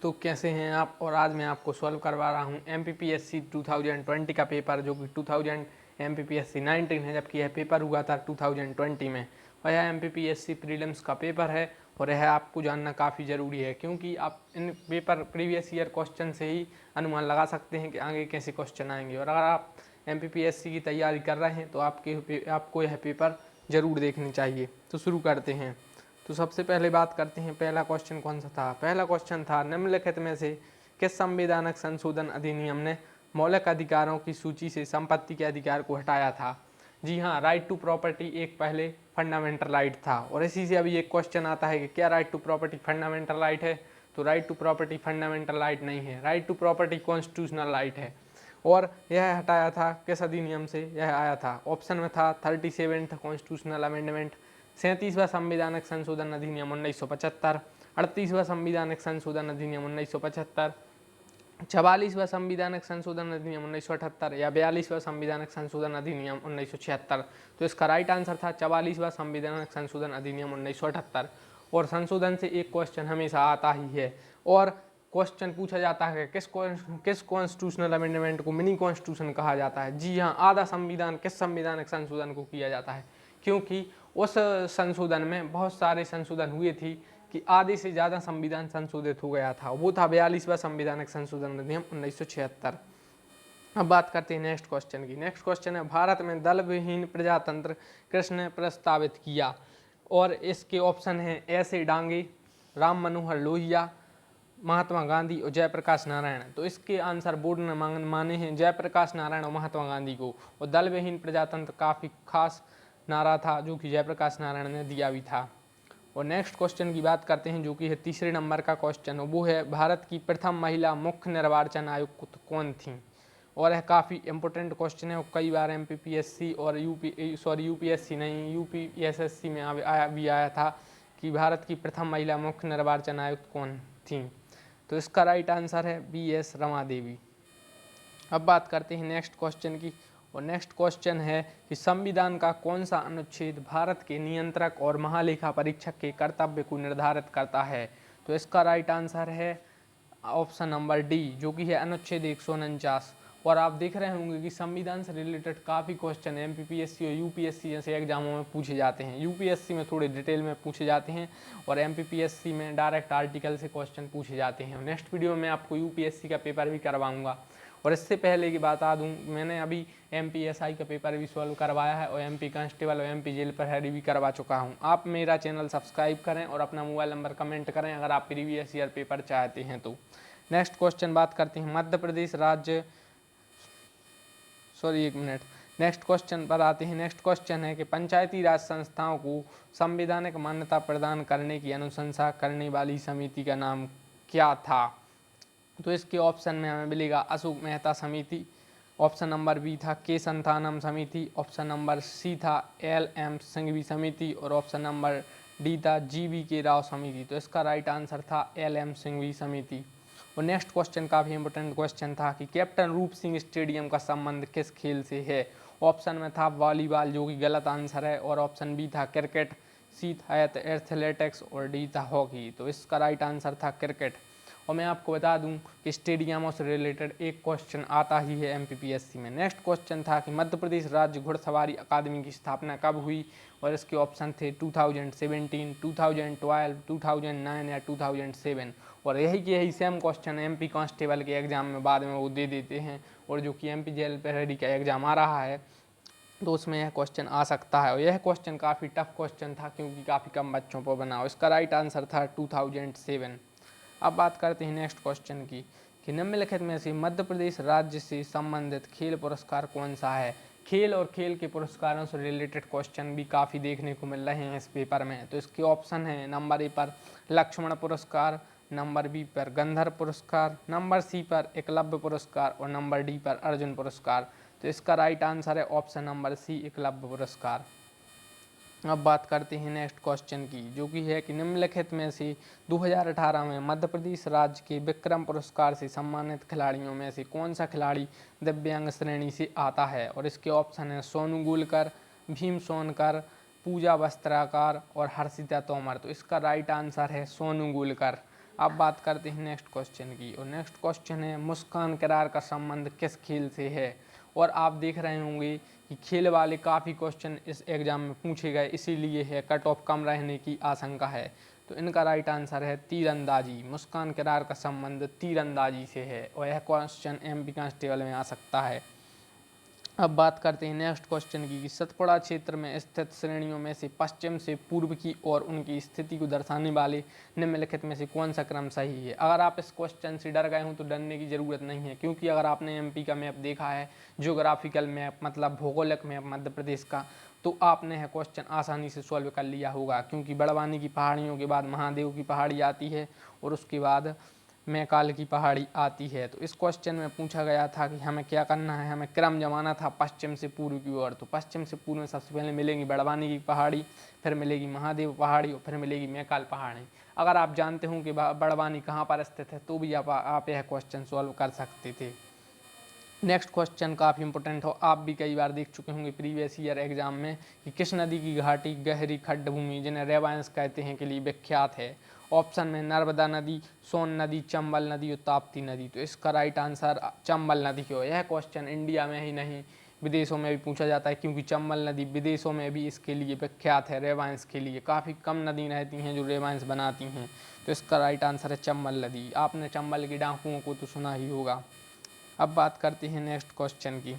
दोस्तों, कैसे हैं आप। और आज मैं आपको सॉल्व करवा रहा हूं MPPSC 2020 का पेपर, जो कि 2000 MPPSC 19 है, जबकि यह पेपर हुआ था 2020 में। और यह MPPSC प्रीलिम्स का पेपर है और यह आपको जानना काफ़ी ज़रूरी है, क्योंकि आप इन पेपर प्रीवियस ईयर क्वेश्चन से ही अनुमान लगा सकते हैं कि आगे कैसे क्वेश्चन आएंगे। और अगर आप MPPSC की तैयारी कर रहे हैं तो आपको यह पेपर ज़रूर देखनी चाहिए। तो शुरू करते हैं। तो सबसे पहले बात करते हैं, पहला क्वेश्चन कौन सा था। पहला क्वेश्चन था, निम्नलिखित में से किस संवैधानिक संशोधन अधिनियम ने मौलिक अधिकारों की सूची से संपत्ति के अधिकार को हटाया था। जी हाँ, राइट टू प्रॉपर्टी एक पहले फंडामेंटल राइट था। और इसी से अभी एक क्वेश्चन आता है कि क्या right to property fundamental right है। तो right to property fundamental right नहीं है, right to property constitutional right है। और यह हटाया था किस अधिनियम से यह आया था। ऑप्शन में था 37th कॉन्स्टिट्यूशनल अमेंडमेंट, 37वां संवैधानिक संशोधन अधिनियम 1975, 38वां संवैधानिक संशोधन अधिनियम 1975, 44वां संवैधानिक संशोधन अधिनियम 1978 या 42वां संवैधानिक संशोधन अधिनियम 1976। तो इसका राइट आंसर था 44वां संवैधानिक संशोधन अधिनियम 1978। और संशोधन से एक क्वेश्चन हमेशा आता ही है और क्वेश्चन पूछा जाता है किस कॉन्स्टिट्यूशनल अमेंडमेंट को मिनी कॉन्स्टिट्यूशन कहा जाता है। जी हाँ, आधा संविधान किस संवैधानिक संशोधन को किया जाता है, क्योंकि उस संशोधन में बहुत सारे संशोधन हुए थे कि आधे से ज़्यादा संविधान संशोधित हो गया था। वो था 42वां संवैधानिक संशोधन अधिनियम 1976। अब बात करते हैं नेक्स्ट क्वेश्चन की। नेक्स्ट क्वेश्चन है, भारत में दल विहीन प्रजातंत्र किसने प्रस्तावित किया। और इसके ऑप्शन हैं ऐसे डांगे, राम मनोहर लोहिया, महात्मा गांधी और जयप्रकाश नारायण। तो इसके आंसर बोर्ड ने माने हैं जयप्रकाश नारायण और महात्मा गांधी को। और दल विहीन प्रजातंत्र काफ़ी खास नारा था जो कि जयप्रकाश नारायण ने दिया भी था। और नेक्स्ट क्वेश्चन की बात करते हैं, जो कि है तीसरे नंबर का क्वेश्चन। वो है, भारत की प्रथम महिला मुख्य निर्वाचन आयुक्त कौन थी। और यह काफ़ी इंपॉर्टेंट क्वेश्चन है और कई बार MPPSC और यूपीएससी नहीं, UPSSC में आया था कि भारत की प्रथम महिला मुख्य निर्वाचन आयुक्त कौन थी। तो इसका राइट आंसर है BS रमा देवी। अब बात करते हैं नेक्स्ट क्वेश्चन की। और नेक्स्ट क्वेश्चन है कि संविधान का कौन सा अनुच्छेद भारत के नियंत्रक और महालेखा परीक्षक के कर्तव्य को निर्धारित करता है। तो इसका राइट आंसर है ऑप्शन नंबर डी, जो कि है अनुच्छेद 149। और आप देख रहे होंगे कि संविधान से रिलेटेड काफ़ी क्वेश्चन MPPSC और UPSC जैसे एग्जामों में पूछे जाते हैं। UPSC में थोड़े डिटेल में पूछे जाते हैं और MPPSC में डायरेक्ट आर्टिकल से क्वेश्चन पूछे जाते हैं। नेक्स्ट वीडियो में आपको UPSC का पेपर भी करवाऊंगा। और इससे पहले की बता दूं, मैंने अभी MPSI का पेपर भी सॉल्व करवाया है और MP कांस्टेबल और MP जेल प्रहरी भी करवा चुका हूं। आप मेरा चैनल सब्सक्राइब करें और अपना मोबाइल नंबर कमेंट करें अगर आप प्रीवियस ईयर पेपर चाहते हैं तो। नेक्स्ट क्वेश्चन बात करते हैं, मध्य प्रदेश राज्य नेक्स्ट क्वेश्चन पर आते हैं। नेक्स्ट क्वेश्चन है कि पंचायती राज संस्थाओं को संवैधानिक मान्यता प्रदान करने की अनुशंसा करने वाली समिति का नाम क्या था। तो इसके ऑप्शन में हमें मिलेगा अशोक मेहता समिति, ऑप्शन नंबर बी था के संतानम समिति, ऑप्शन नंबर सी था LM सिंघवी समिति और ऑप्शन नंबर डी था GV के राव समिति। तो इसका राइट आंसर था LM सिंघवी समिति। और नेक्स्ट क्वेश्चन काफ़ी इंपॉर्टेंट क्वेश्चन था कि कैप्टन रूप सिंह स्टेडियम का संबंध किस खेल से है। ऑप्शन में था वॉलीबॉल, जो कि गलत आंसर है, और ऑप्शन बी था क्रिकेट, सी था एथलेटिक्स और डी था हॉकी। तो इसका राइट आंसर था क्रिकेट। और मैं आपको बता दूं कि स्टेडियमों से रिलेटेड एक क्वेश्चन आता ही है MPPSC में। नेक्स्ट क्वेश्चन था कि मध्य प्रदेश राज्य घुड़सवारी अकादमी की स्थापना कब हुई। और इसके ऑप्शन थे 2017, 2012, 2009 या 2007। और यही सेम क्वेश्चन MP कांस्टेबल के एग्जाम में बाद में वो दे देते हैं, और जो कि MP जेल प्रहरी का एग्जाम आ रहा है तो उसमें यह क्वेश्चन आ सकता है। और यह क्वेश्चन काफ़ी टफ क्वेश्चन था क्योंकि काफ़ी कम बच्चों पर बना। इसका राइट आंसर था 2007। अब बात करते हैं नेक्स्ट क्वेश्चन की कि निम्नलिखित में से मध्य प्रदेश राज्य से संबंधित खेल पुरस्कार कौन सा है। खेल और खेल के पुरस्कारों से रिलेटेड क्वेश्चन भी काफ़ी देखने को मिल रहे हैं इस पेपर में। तो इसके ऑप्शन हैं, नंबर ए पर लक्ष्मण पुरस्कार, नंबर बी पर गंधर्व पुरस्कार, नंबर सी पर एकलव्य पुरस्कार और नंबर डी पर अर्जुन पुरस्कार। तो इसका राइट आंसर है ऑप्शन नंबर सी, एकलव्य पुरस्कार। अब बात करते हैं नेक्स्ट क्वेश्चन की, जो कि है कि निम्नलिखित में से 2018 में मध्य प्रदेश राज्य के विक्रम पुरस्कार से सम्मानित खिलाड़ियों में से कौन सा खिलाड़ी दिव्यांग श्रेणी से आता है। और इसके ऑप्शन है सोनू गोलकर, भीम सोनकर, पूजा वस्त्राकर और हर्षिता तोमर। तो इसका राइट आंसर है सोनू गोलकर। अब बात करते हैं नेक्स्ट क्वेश्चन की, और नेक्स्ट क्वेश्चन है मुस्कान किरार का संबंध किस खेल से है। और आप देख रहे होंगे कि खेल वाले काफ़ी क्वेश्चन इस एग्ज़ाम में पूछे गए, इसीलिए है कट ऑफ कम रहने की आशंका है। तो इनका राइट आंसर है तीरंदाजी। मुस्कान किरार का संबंध तीरंदाजी से है, और यह क्वेश्चन MP कांस्टेबल में आ सकता है। अब बात करते हैं नेक्स्ट क्वेश्चन की, सतपुड़ा क्षेत्र में स्थित श्रेणियों में से पश्चिम से पूर्व की ओर उनकी स्थिति को दर्शाने वाले निम्नलिखित में से कौन सा क्रम सही है। अगर आप इस क्वेश्चन से डर गए हो तो डरने की ज़रूरत नहीं है, क्योंकि अगर आपने MP का मैप देखा है, ज्योग्राफिकल मैप मतलब भौगोलिक मैप मध्य प्रदेश का, तो आपने यह क्वेश्चन आसानी से सॉल्व कर लिया होगा, क्योंकि बड़वानी की पहाड़ियों के बाद महादेव की पहाड़ी आती है और उसके बाद मैकाल की पहाड़ी आती है। तो इस क्वेश्चन में पूछा गया था कि हमें क्या करना है, हमें क्रम जमाना था पश्चिम से पूर्व की ओर। तो पश्चिम से पूर्व में सबसे पहले मिलेगी बड़वानी की पहाड़ी, फिर मिलेगी महादेव पहाड़ी और फिर मिलेगी मैकाल पहाड़ी। अगर आप जानते हो कि बड़वानी कहाँ पर स्थित है तो भी आप यह क्वेश्चन सॉल्व कर सकते थे। नेक्स्ट क्वेश्चन काफ़ी इंपॉर्टेंट हो, आप भी कई बार देख चुके होंगे प्रीवियस ईयर एग्जाम में, कि किस नदी की घाटी गहरी खड्ड भूमि जिन्हें रेवांश कहते हैं के लिए विख्यात है। ऑप्शन में नर्मदा नदी, सोन नदी, चंबल नदी और ताप्ती नदी। तो इसका राइट आंसर चंबल नदी हो। यह क्वेश्चन इंडिया में ही नहीं विदेशों में भी पूछा जाता है, क्योंकि चंबल नदी विदेशों में भी इसके लिए विख्यात है, रेवांश के लिए। काफ़ी कम नदी रहती हैं जो रेवांश बनाती हैं। तो इसका राइट आंसर है चंबल नदी। आपने चंबल के डाकुओं को तो सुना ही होगा। अब बात करते हैं नेक्स्ट क्वेश्चन की।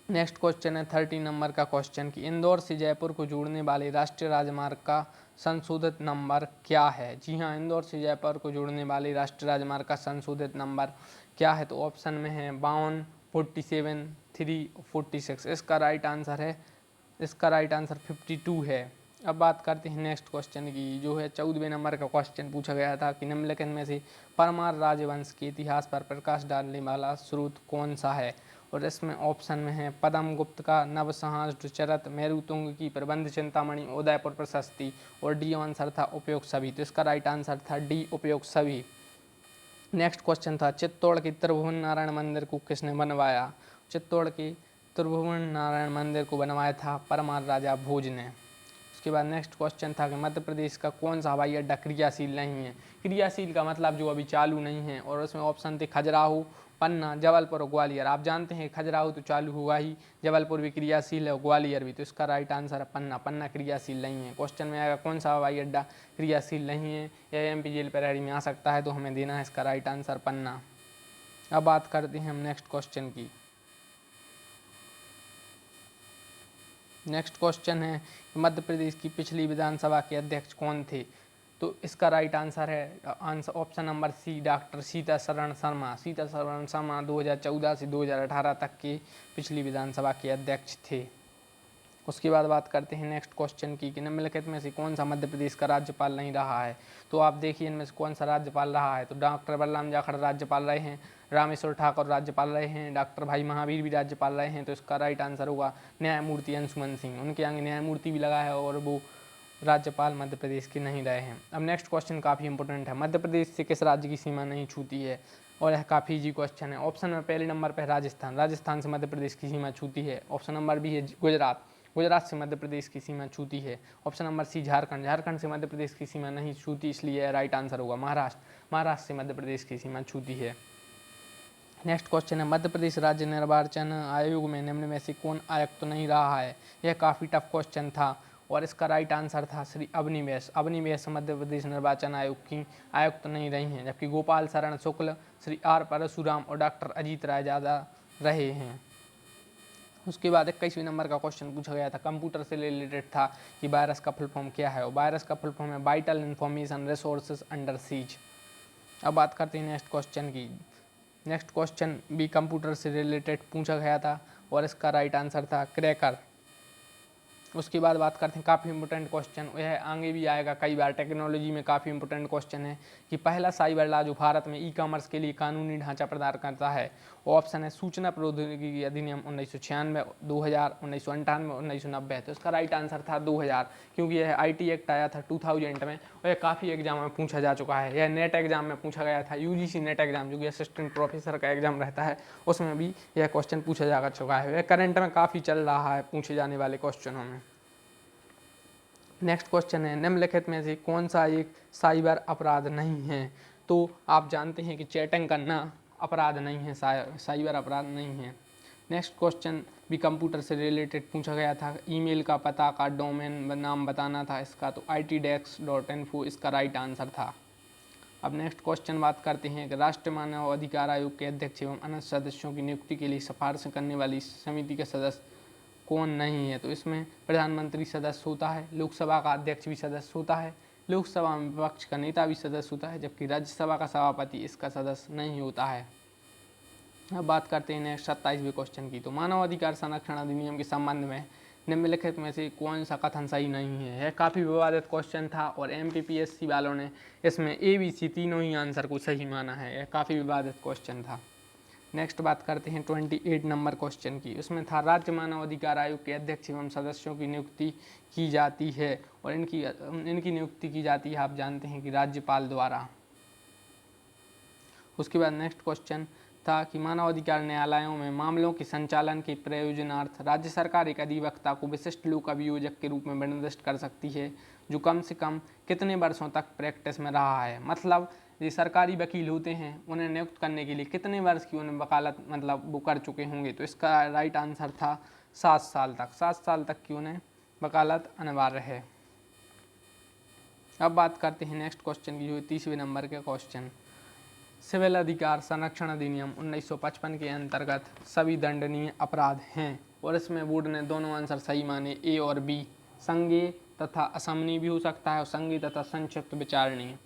नेक्स्ट क्वेश्चन है 30 नंबर का क्वेश्चन कि इंदौर से जयपुर को जोड़ने वाले राष्ट्रीय राजमार्ग का संशोधित नंबर क्या है। जी हाँ, इंदौर से जयपुर को जोड़ने वाले राष्ट्रीय राजमार्ग का संशोधित नंबर क्या है। तो ऑप्शन में है 52, 47, 3, 46। इसका राइट आंसर 52 है। अब बात करते हैं नेक्स्ट क्वेश्चन की, जो है 14वें नंबर का क्वेश्चन पूछा गया था कि निम्नलिखित में से परमार राजवंश के इतिहास पर प्रकाश डालने वाला स्रोत कौन सा है। और इसमें ऑप्शन में है पद्म गुप्त का नवसहस्रचरित, मेरुतुंग की प्रबंध चिंतामणि, उदयपुर प्रशस्ति, और डी आंसर था उपयोग सभी। तो इसका राइट आंसर था डी उपयोग सभी। नेक्स्ट क्वेश्चन था चित्तौड़ के त्रिभुवन नारायण मंदिर को किसने बनवाया। चित्तौड़ के त्रिभुवन नारायण मंदिर को बनवाया था परमार राजा भोज ने। उसके बाद नेक्स्ट क्वेश्चन था कि मध्य प्रदेश का कौन सा हवाई अड्डा क्रियाशील नहीं है। क्रियाशील का मतलब जो अभी चालू नहीं है, और उसमें ऑप्शन थे खजुराहो, पन्ना, जबलपुर और ग्वालियर। आप जानते हैं खजुराहो तो चालू होगा ही, जबलपुर भी क्रियाशील है और ग्वालियर भी। तो इसका राइट आंसर है पन्ना। पन्ना क्रियाशील नहीं है। क्वेश्चन में आएगा कौन सा हवाई अड्डा क्रियाशील नहीं है, या MP जेल पैरेडी में आ सकता है, तो हमें देना है इसका राइट आंसर पन्ना। अब बात करते हैं हम नेक्स्ट क्वेश्चन की। नेक्स्ट क्वेश्चन है मध्य प्रदेश की पिछली विधानसभा के अध्यक्ष कौन थे। तो इसका राइट आंसर है option number C, doctor Sitasaran Sharma. Sitasaran Sharma 2014 से 2018 तक के पिछली विधानसभा के अध्यक्ष थे। उसके बाद बात करते हैं नेक्स्ट क्वेश्चन की कि निम्नलिखित में से कौन सा मध्य प्रदेश का राज्यपाल नहीं रहा है। तो आप देखिए इनमें से कौन सा राज्यपाल रहा है। तो डॉक्टर बलराम जाखड़ राज्यपाल रहे हैं, रामेश्वर ठाकुर राज्यपाल रहे हैं, डॉक्टर भाई महावीर भी राज्यपाल रहे हैं। तो इसका राइट आंसर होगा न्यायमूर्ति अंशुमन सिंह। उनके आगे न्यायमूर्ति भी लगा है और वो राज्यपाल मध्य प्रदेश के नहीं रहे हैं। अब नेक्स्ट क्वेश्चन काफ़ी इंपॉर्टेंट है, मध्य प्रदेश से किस राज्य की सीमा नहीं छूती है। और यह काफ़ी इजी क्वेश्चन है। ऑप्शन में पहले नंबर पर है राजस्थान। राजस्थान से मध्य प्रदेश की सीमा छूती है। ऑप्शन नंबर बी है गुजरात। गुजरात से मध्य प्रदेश की सीमा छूती है। Option number C Jharkhand. Jharkhand से मध्य प्रदेश की सीमा नहीं छूती, इसलिए राइट आंसर होगा महाराष्ट्र। महाराष्ट्र से मध्य प्रदेश की सीमा छूती है। नेक्स्ट क्वेश्चन है मध्य प्रदेश राज्य निर्वाचन आयोग में निम्न में से कौन आयुक्त नहीं रहा है। यह काफ़ी टफ क्वेश्चन था और इसका राइट आंसर था श्री अवनी बैस। अवनी बैस मध्य प्रदेश निर्वाचन आयोग की आयुक्त नहीं रही हैं, जबकि गोपाल शरण शुक्ल, श्री R परशुराम और डॉक्टर अजीत राय ज़्यादा रहे हैं। उसके बाद 21वें नंबर का क्वेश्चन पूछा गया था, कंप्यूटर से रिलेटेड था कि वायरस का फुल फॉर्म क्या है। और वायरस का फुल फॉर्म है vital information resources under seize. अब बात करते हैं नेक्स्ट क्वेश्चन की। नेक्स्ट क्वेश्चन भी कंप्यूटर से रिलेटेड पूछा गया था और इसका राइट आंसर था क्रैकर। उसके बाद बात करते हैं काफ़ी इंपॉर्टेंट क्वेश्चन, यह आगे भी आएगा कई बार, टेक्नोलॉजी में काफ़ी इंपॉर्टेंट क्वेश्चन है कि पहला साइबर लॉ जो भारत में ई-कॉमर्स के लिए कानूनी ढांचा प्रदान करता है। ऑप्शन है सूचना प्रौद्योगिकी अधिनियम 1996, 2000, 1998, 1990। तो इसका राइट आंसर था 2000, क्योंकि यह IT एक्ट आया था 2000 में और यह काफ़ी एग्जाम में पूछा जा चुका है। यह नेट एग्जाम में पूछा गया था, UGC नेट एग्जाम जो कि असिस्टेंट प्रोफेसर का एग्जाम रहता है, उसमें भी यह क्वेश्चन पूछा जा चुका है। यह करंट में काफ़ी चल रहा है पूछे जाने वाले क्वेश्चनों में। नेक्स्ट क्वेश्चन है, निम्नलिखित में से कौन सा एक साइबर अपराध नहीं है? तो आप जानते हैं कि चैटिंग करना अपराध नहीं है, साइबर अपराध नहीं है। नेक्स्ट क्वेश्चन भी कंप्यूटर से रिलेटेड पूछा गया था, ईमेल का पता का डोमेन नाम बताना था इसका, तो itdex.info इसका राइट आंसर था। अब नेक्स्ट क्वेश्चन बात करते हैं कि राष्ट्रीय मानव अधिकार आयोग के अध्यक्ष एवं अन्य सदस्यों की नियुक्ति के लिए सिफारिश करने वाली समिति के सदस्य कौन नहीं है? तो इसमें प्रधानमंत्री सदस्य होता है, लोकसभा का अध्यक्ष भी सदस्य होता है, लोकसभा में विपक्ष का नेता भी सदस्य होता है, जबकि राज्यसभा का सभापति इसका सदस्य नहीं होता है। अब बात करते हैं नेक्स्ट 27वें क्वेश्चन की। तो मानव अधिकार संरक्षण अधिनियम के संबंध में निम्नलिखित में से कौन सा कथन सही नहीं है? यह काफ़ी विवादित क्वेश्चन था और MPPSC वालों ने इसमें ABC तीनों ही आंसर को सही माना है। यह काफ़ी विवादित क्वेश्चन था। नेक्स्ट बात करते हैं 28 नंबर क्वेश्चन की। उसमें था राज्य मानव अधिकार आयोग के अध्यक्ष एवं सदस्यों की नियुक्ति की जाती है और इनकी नियुक्ति की जाती है, आप जानते हैं कि राज्यपाल द्वारा। उसके बाद नेक्स्ट क्वेश्चन था कि मानवाधिकार न्यायालयों में मामलों के संचालन के प्रयोजनार्थ राज्य सरकार एक अधिवक्ता को विशिष्ट लोक अभियोजक के रूप में निर्दिष्ट कर सकती है, जो कम से कम कितने वर्षों तक प्रैक्टिस में रहा है। मतलब जो सरकारी वकील होते हैं उन्हें नियुक्त करने के लिए कितने वर्ष की उन्हें वकालत वो कर चुके होंगे। तो इसका राइट आंसर था 7 साल तक। 7 साल तक की उन्हें वकालत अनिवार्य है। अब बात करते हैं नेक्स्ट क्वेश्चन की, जो 30वें नंबर के क्वेश्चन। सिविल अधिकार संरक्षण अधिनियम 1955 के अंतर्गत सभी दंडनीय अपराध हैं और इसमें बोर्ड ने दोनों आंसर सही माने, ए और बी। संज्ञेय तथा असमनीय भी हो सकता है और संज्ञेय तथा संक्षिप्त विचारणीय।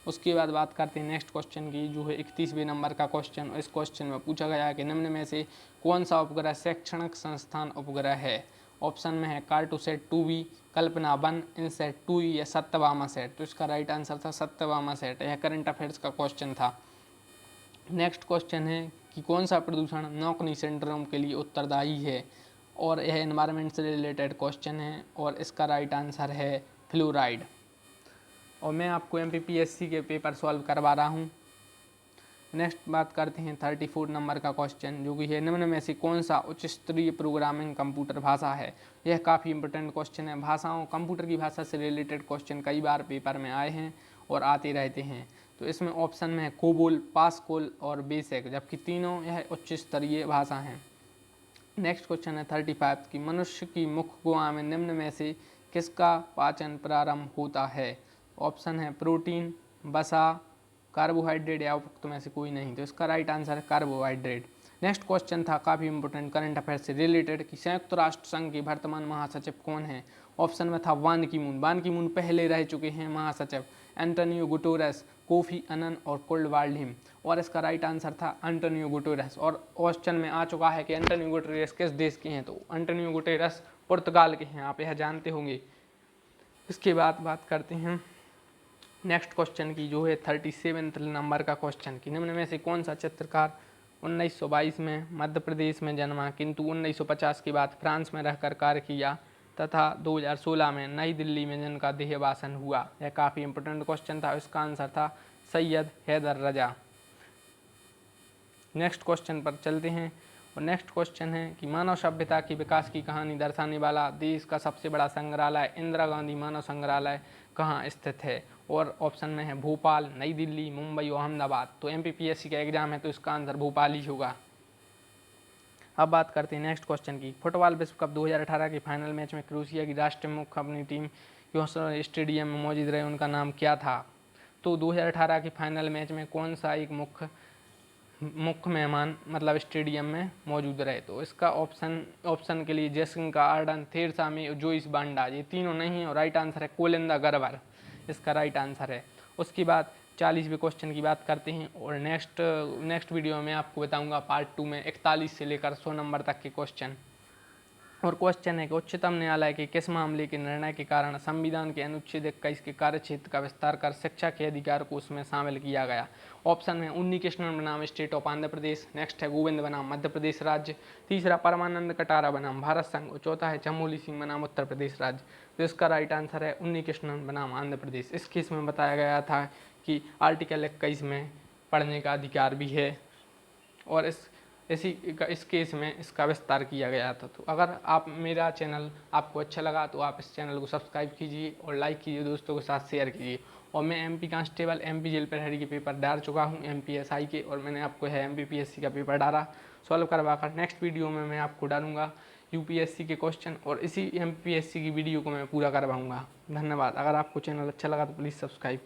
उसके बाद बात करते हैं नेक्स्ट क्वेश्चन की, जो है 31वें नंबर का क्वेश्चन। इस क्वेश्चन में पूछा गया है कि निम्न में से कौन सा उपग्रह शैक्षणिक संस्थान उपग्रह है? ऑप्शन में है कार्टोसैट 2B, कल्पना 1, इनसैट 2E या सत्यभामा सेट। तो इसका राइट आंसर था सत्यभामा सेट। यह करंट अफेयर्स का क्वेश्चन था। नेक्स्ट क्वेश्चन है कि कौन सा प्रदूषण नौकनी सिंड्रोम के लिए उत्तरदायी है? और यह एनवायरनमेंट से रिलेटेड क्वेश्चन है और इसका राइट आंसर है फ्लोराइड। और मैं आपको MPPSC के पेपर सॉल्व करवा रहा हूँ। नेक्स्ट बात करते हैं 34 नंबर का क्वेश्चन, जो कि है निम्न में से कौन सा उच्च स्तरीय प्रोग्रामिंग कंप्यूटर भाषा है? यह काफ़ी इंपॉर्टेंट क्वेश्चन है। भाषाओं, कंप्यूटर की भाषा से रिलेटेड क्वेश्चन कई बार पेपर में आए हैं और आते रहते हैं। तो इसमें ऑप्शन में है कोबोल, पास्कल और बेसिक, जबकि तीनों यह उच्च स्तरीय भाषा हैं। नेक्स्ट क्वेश्चन है 35 की, मनुष्य की मुख्य गुहा में निम्न में से किसका पाचन प्रारंभ होता है? ऑप्शन है प्रोटीन, वसा, कार्बोहाइड्रेट या उपयुक्त में से कोई नहीं। तो इसका राइट आंसर है कार्बोहाइड्रेट। नेक्स्ट क्वेश्चन था काफ़ी इंपॉर्टेंट करंट अफेयर से रिलेटेड कि संयुक्त राष्ट्र संघ के वर्तमान महासचिव कौन है? ऑप्शन में था बान की मून। बान की मून पहले रह चुके हैं महासचिव, एंटोनियो गुटेरेस, कोफी अनन और कोल्ड वाल्डहिम। और इसका राइट आंसर था एंटोनियो गुटेरेस। और क्वेश्चन में आ चुका है कि एंटोनियो गुटेरेस किस देश के हैं? तो एंटोनियो गुटेरेस पुर्तगाल के हैं, आप यह जानते होंगे। इसके बाद बात करते हैं नेक्स्ट क्वेश्चन की, जो है 37 नंबर का क्वेश्चन कि निम्न में से कौन सा चित्रकार 1922 में मध्य प्रदेश में जन्मा किंतु 1950 के बाद फ्रांस में रहकर कार्य किया तथा 2016 में नई दिल्ली में जिनका देहावसान हुआ? यह काफ़ी इंपॉर्टेंट क्वेश्चन था। इसका आंसर था सैयद हैदर रजा। नेक्स्ट क्वेश्चन पर चलते हैं और नेक्स्ट क्वेश्चन है कि मानव सभ्यता की विकास की कहानी दर्शाने वाला देश का सबसे बड़ा संग्रहालय इंदिरा गांधी मानव संग्रहालय कहाँ स्थित है? और ऑप्शन में है भोपाल, नई दिल्ली, मुंबई और अहमदाबाद। तो MPPSC का एग्जाम है तो इसका आंसर भोपाल ही होगा। अब बात करते हैं नेक्स्ट क्वेश्चन की, फुटबॉल विश्व कप 2018 के फाइनल मैच में क्रोएशिया की राष्ट्रीय मुख्य अपनी टीम जो स्टेडियम में मौजूद रहे उनका नाम क्या था? तो 2018 के फाइनल मैच में कौन सा एक मुख्य मेहमान स्टेडियम में मौजूद रहे? तो इसका ऑप्शन के लिए Jessica Ardern, Theresa May, Joyce Banda, ये तीनों नहीं है और राइट आंसर है कोलिंदा गरबर। इसका राइट आंसर है। उसके बाद 40वें क्वेश्चन की बात करते हैं और नेक्स्ट वीडियो में आपको बताऊंगा पार्ट 2 में 41 से लेकर 100 नंबर तक के क्वेश्चन। और क्वेश्चन है कि उच्चतम न्यायालय के किस मामले के निर्णय के कारण संविधान के अनुच्छेद 21 के कार्यक्षेत्र का विस्तार कर शिक्षा के अधिकार को उसमें शामिल किया गया? ऑप्शन में उन्नी कृष्णन बनाम state of Andhra Pradesh, next है गोविंद बनाम मध्य प्रदेश राज्य, तीसरा परमानंद कटारा बनाम भारत संघ और चौथा है चमोली सिंह बनाम उत्तर प्रदेश राज्य। तो इसका राइट आंसर है उन्नी कृष्णन बनाम आंध्र प्रदेश। इस केस में बताया गया था कि आर्टिकल 21 में पढ़ने का अधिकार भी है और इस इस केस में इसका विस्तार किया गया था। तो अगर आप मेरा चैनल आपको अच्छा लगा तो आप इस चैनल को सब्सक्राइब कीजिए और लाइक कीजिए, दोस्तों के साथ शेयर कीजिए। और मैं MP कांस्टेबल, MP जेल प्रहरी के पेपर डाल चुका हूँ, MPSI के, और मैंने आपको है MPPSC का पेपर डाला सॉल्व करवा कर। नेक्स्ट वीडियो में मैं आपको डालूंगा UPSC के क्वेश्चन, और इसी MPSC की वीडियो को मैं पूरा करवाऊँगा। धन्यवाद। अगर आपको चैनल अच्छा लगा तो प्लीज़ सब्सक्राइब